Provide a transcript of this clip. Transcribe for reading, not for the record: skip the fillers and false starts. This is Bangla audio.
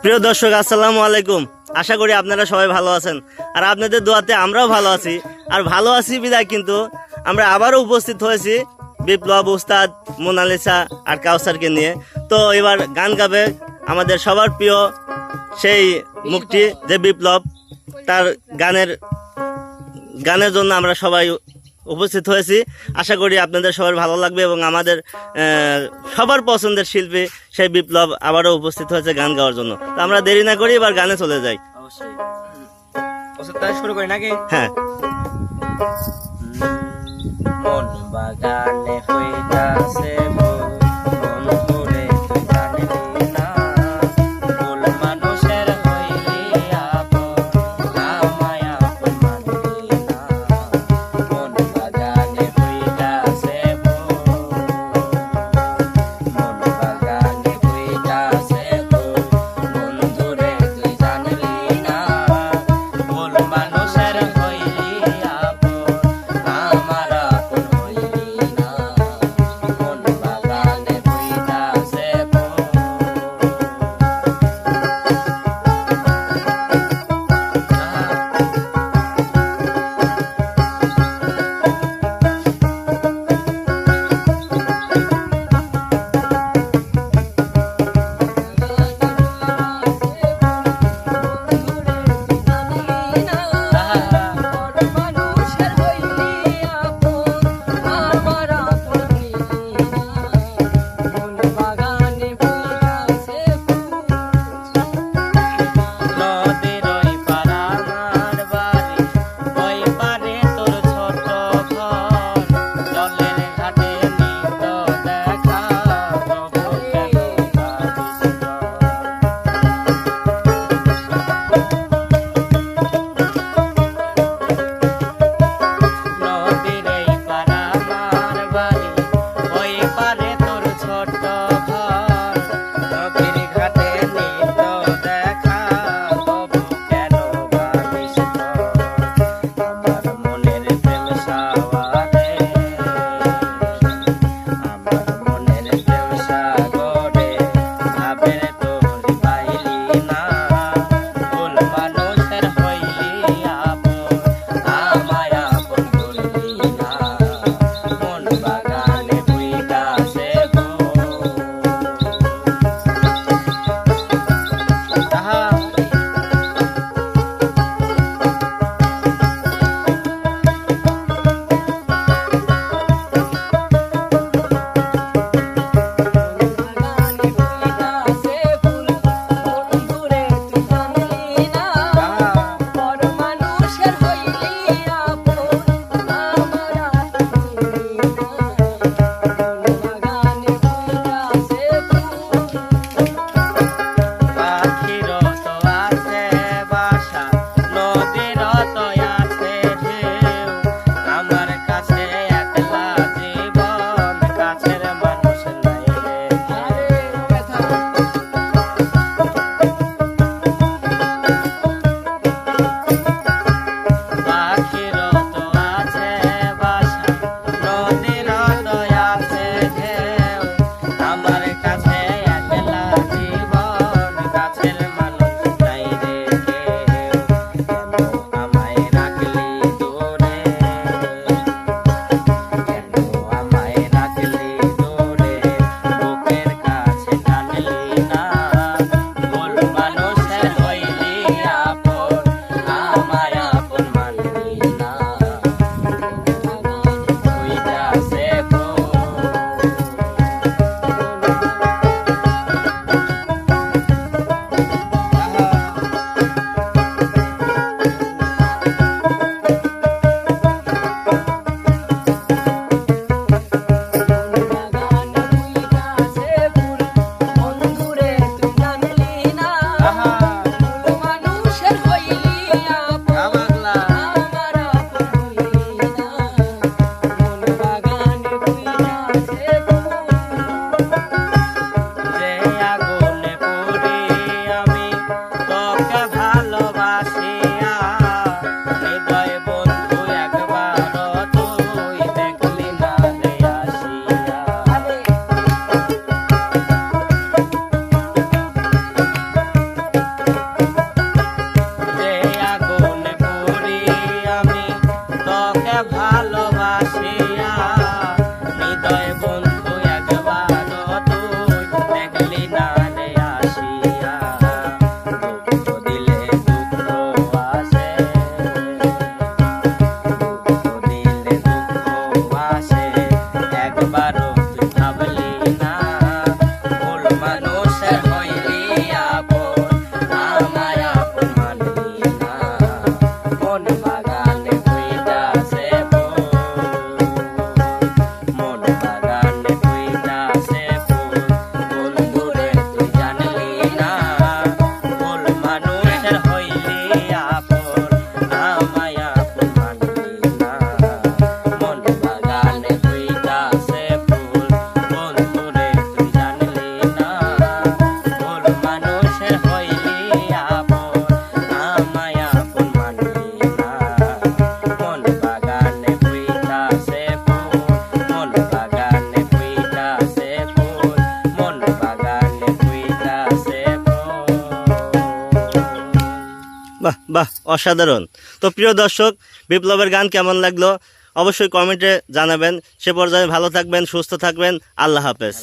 প্রিয় দর্শক, আসসালামু আলাইকুম। আশা করি আপনারা সবাই ভালো আছেন, আর আপনাদের দোয়াতে আমরাও ভালো আছি। আর ভালো আছি বিদায় কিন্তু আমরা আবারও উপস্থিত হয়েছি বিপ্লব, উস্তাদ, মোনালিসা আর কাউসারকে নিয়ে। তো এবার গান গাবে আমাদের সবার প্রিয় সেই মুখটি যে বিপ্লব। তার গানের জন্য আমরা সবাই উপস্থিত হয়েছি। আশা করি আপনাদের সবার ভালো লাগবে এবং আমাদের সবার পছন্দের শিল্পী সেই বিপ্লব আবারও উপস্থিত হয়েছে গান গাওয়ার জন্য। তো আমরা দেরি না করি এবার গানে চলে যাই। অবশ্যই শুরু করি নাকি? হ্যাঁ। মন বাগানে হইতাছে বন্ধুরে তুই জানলি না, ভুল মানুষের হইলি আপন, আমায় আপন মানলি না। মন বাগানে হইতাছে মন বাগানে হইতাছে বন্ধুরে তুই জানলি না, ভুল মানুষের হইলি আপন, আমার আপন হইলি না। বাহ বাহ, অসাধারণ। তো প্রিয় দর্শক, বিপ্লবের গান কেমন লাগলো অবশ্যই কমেন্টে জানাবেন। সে পর্যায়ে ভালো থাকবেন, সুস্থ থাকবেন। আল্লাহ হাফেজ।